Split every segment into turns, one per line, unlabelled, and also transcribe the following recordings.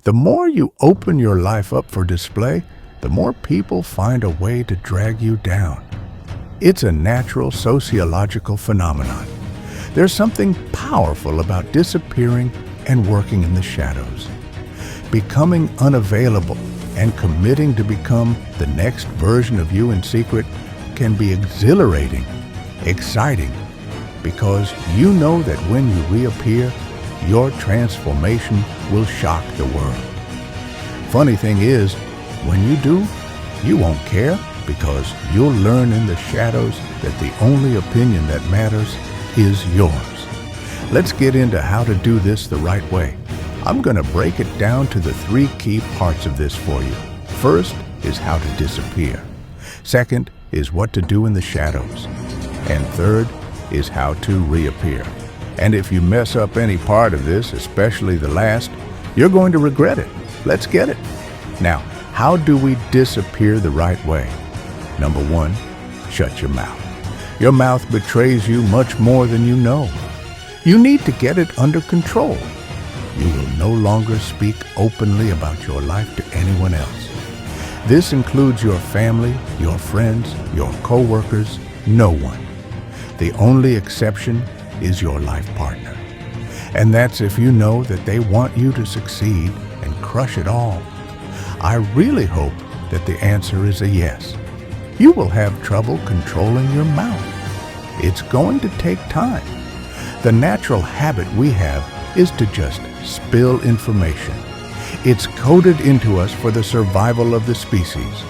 The more you open your life up for display, the more people find a way to drag you down. It's a natural sociological phenomenon. There's something powerful about disappearing and working in the shadows. Becoming unavailable and committing to become the next version of you in secret can be exhilarating, exciting, because you know that when you reappear, your transformation will shock the world. Funny thing is, when you do, you won't care because you'll learn in the shadows that the only opinion that matters is yours. Let's get into how to do this the right way. I'm going to break it down to the 3 key parts of this for you. First is how to disappear. Second is what to do in the shadows. And third is how to reappear. And if you mess up any part of this, especially the last, you're going to regret it. Let's get it. Now, how do we disappear the right way? Number 1, shut your mouth. Your mouth betrays you much more than you know. You need to get it under control. You will no longer speak openly about your life to anyone else. This includes your family, your friends, your co-workers, no one. The only exception is your life partner. And that's if you know that they want you to succeed and crush it all. I really hope that the answer is a yes. You will have trouble controlling your mouth. It's going to take time. The natural habit we have is to just spill information. It's coded into us for the survival of the species.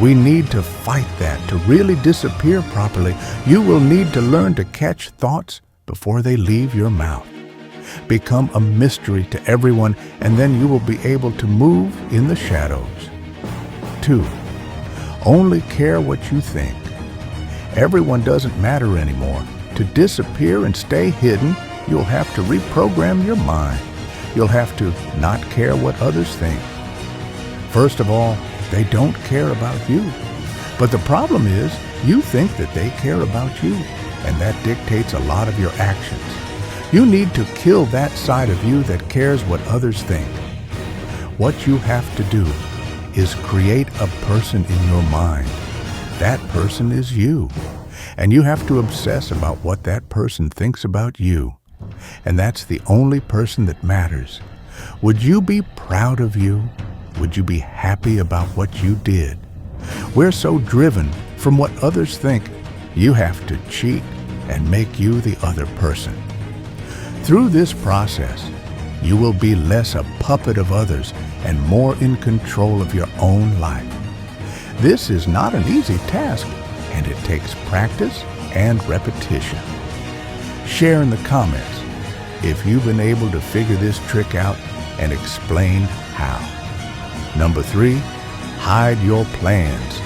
We need to fight that. To really disappear properly, you will need to learn to catch thoughts before they leave your mouth. Become a mystery to everyone, and then you will be able to move in the shadows. 2. Only care what you think. Everyone doesn't matter anymore. To disappear and stay hidden, you'll have to reprogram your mind. You'll have to not care what others think. First of all, they don't care about you. But the problem is, you think that they care about you, and that dictates a lot of your actions. You need to kill that side of you that cares what others think. What you have to do is create a person in your mind. That person is you, and you have to obsess about what that person thinks about you. And that's the only person that matters. Would you be proud of you? Would you be happy about what you did? We're so driven from what others think, you have to cheat and make you the other person. Through this process, you will be less a puppet of others and more in control of your own life. This is not an easy task, and it takes practice and repetition. Share in the comments if you've been able to figure this trick out and explain how. Number 3, hide your plans.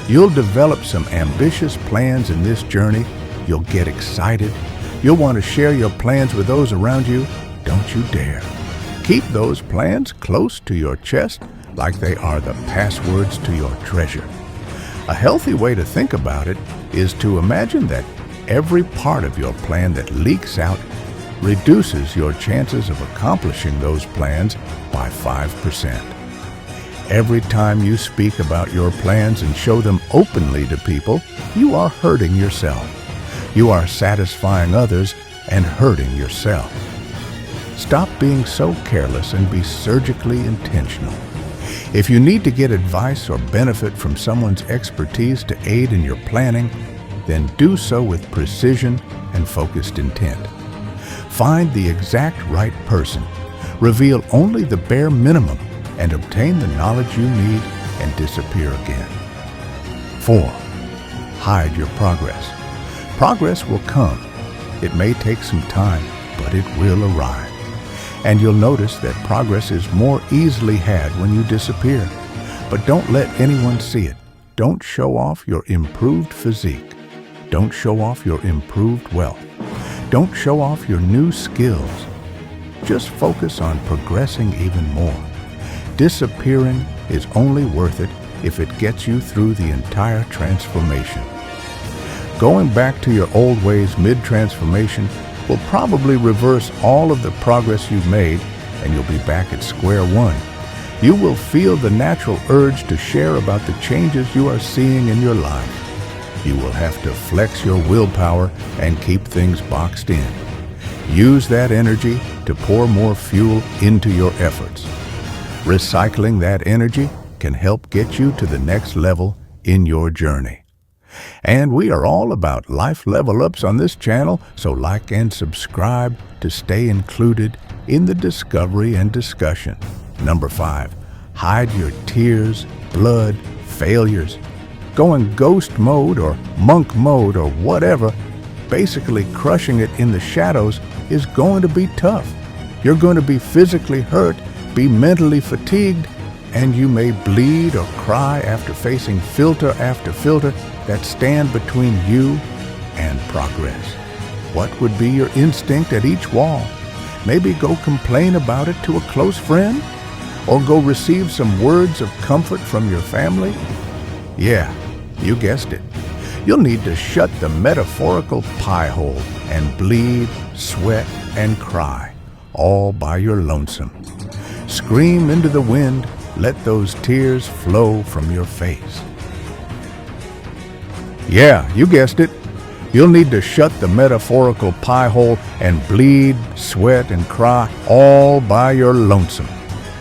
You'll develop some ambitious plans in this journey. You'll get excited. You'll want to share your plans with those around you. Don't you dare. Keep those plans close to your chest like they are the passwords to your treasure. A healthy way to think about it is to imagine that every part of your plan that leaks out reduces your chances of accomplishing those plans by 5%. Every time you speak about your plans and show them openly to people, you are hurting yourself. You are satisfying others and hurting yourself. Stop being so careless and be surgically intentional. If you need to get advice or benefit from someone's expertise to aid in your planning, then do so with precision and focused intent. Find the exact right person. Reveal only the bare minimum and obtain the knowledge you need and disappear again. 4. Hide your progress. Progress will come. It may take some time, but it will arrive. And you'll notice that progress is more easily had when you disappear. But don't let anyone see it. Don't show off your improved physique. Don't show off your improved wealth. Don't show off your new skills. Just focus on progressing even more. Disappearing is only worth it if it gets you through the entire transformation. Going back to your old ways mid-transformation will probably reverse all of the progress you've made and you'll be back at square one. You will feel the natural urge to share about the changes you are seeing in your life. You will have to flex your willpower and keep things boxed in. Use that energy to pour more fuel into your efforts. Recycling that energy can help get you to the next level in your journey. And we are all about life level ups on this channel, so like and subscribe to stay included in the discovery and discussion. Number 5, hide your tears, blood, failures. Go in ghost mode or monk mode or whatever, basically crushing it in the shadows is going to be tough. You're going to be physically hurt, be mentally fatigued, and you may bleed or cry after facing filter after filter that stand between you and progress. What would be your instinct at each wall? Maybe go complain about it to a close friend? Or go receive some words of comfort from your family? Yeah, you guessed it. You'll need to shut the metaphorical pie hole and bleed, sweat, and cry, all by your lonesome. Scream into the wind, let those tears flow from your face. Yeah, you guessed it. You'll need to shut the metaphorical pie hole and bleed, sweat, and cry all by your lonesome.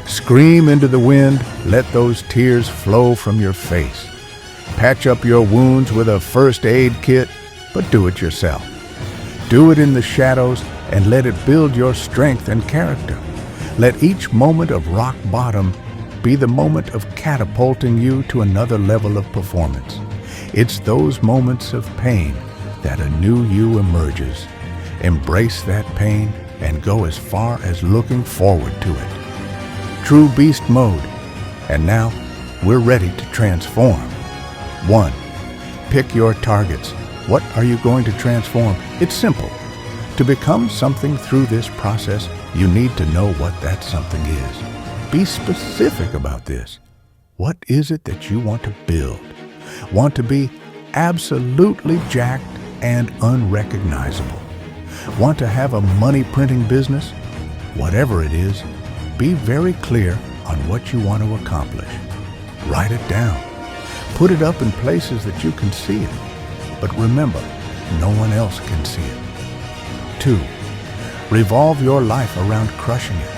Scream into the wind, let those tears flow from your face. Patch up your wounds with a first aid kit, but do it yourself. Do it in the shadows and let it build your strength and character. Let each moment of rock bottom be the moment of catapulting you to another level of performance. It's those moments of pain that a new you emerges. Embrace that pain and go as far as looking forward to it. True beast mode. And now, we're ready to transform. 1. Pick your targets. What are you going to transform? It's simple. To become something through this process, you need to know what that something is. Be specific about this. What is it that you want to build? Want to be absolutely jacked and unrecognizable? Want to have a money printing business? Whatever it is, be very clear on what you want to accomplish. Write it down. Put it up in places that you can see it. But remember, no one else can see it. 2. Revolve your life around crushing it.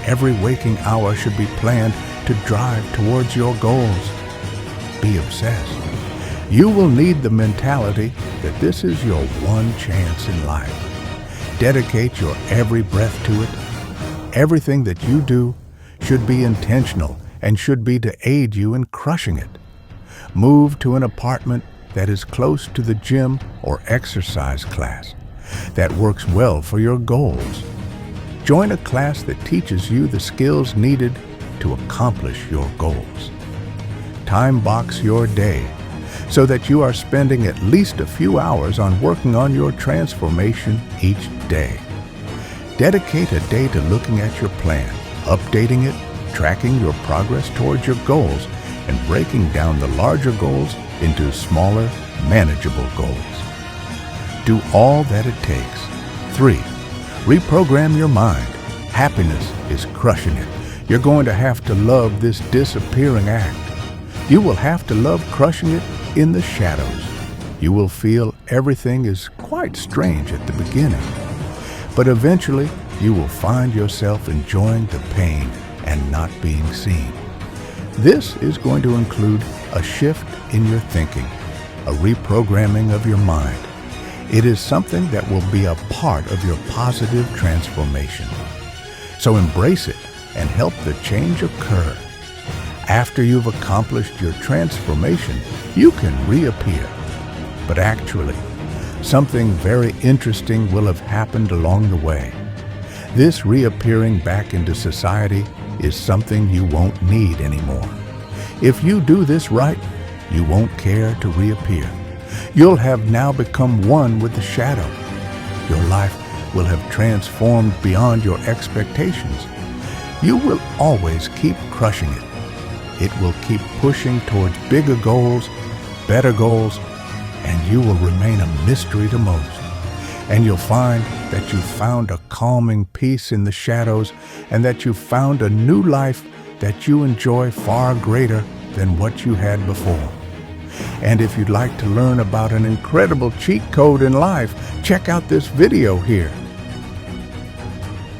Every waking hour should be planned to drive towards your goals. Be obsessed. You will need the mentality that this is your one chance in life. Dedicate your every breath to it. Everything that you do should be intentional and should be to aid you in crushing it. Move to an apartment that is close to the gym or exercise class that works well for your goals. Join a class that teaches you the skills needed to accomplish your goals. Time box your day so that you are spending at least a few hours on working on your transformation each day. Dedicate a day to looking at your plan, updating it, tracking your progress towards your goals, and breaking down the larger goals into smaller, manageable goals. Do all that it takes. 3. Reprogram your mind. Happiness is crushing it. You're going to have to love this disappearing act. You will have to love crushing it in the shadows. You will feel everything is quite strange at the beginning, but eventually you will find yourself enjoying the pain and not being seen. This is going to include a shift in your thinking, a reprogramming of your mind. It is something that will be a part of your positive transformation. So embrace it and help the change occur. After you've accomplished your transformation, you can reappear. But actually, something very interesting will have happened along the way. This reappearing back into society is something you won't need anymore. If you do this right, you won't care to reappear. You'll have now become one with the shadow. Your life will have transformed beyond your expectations. You will always keep crushing it. It will keep pushing towards bigger goals, better goals, and you will remain a mystery to most. And you'll find that you found a calming peace in the shadows and that you found a new life that you enjoy far greater than what you had before. And if you'd like to learn about an incredible cheat code in life, check out this video here.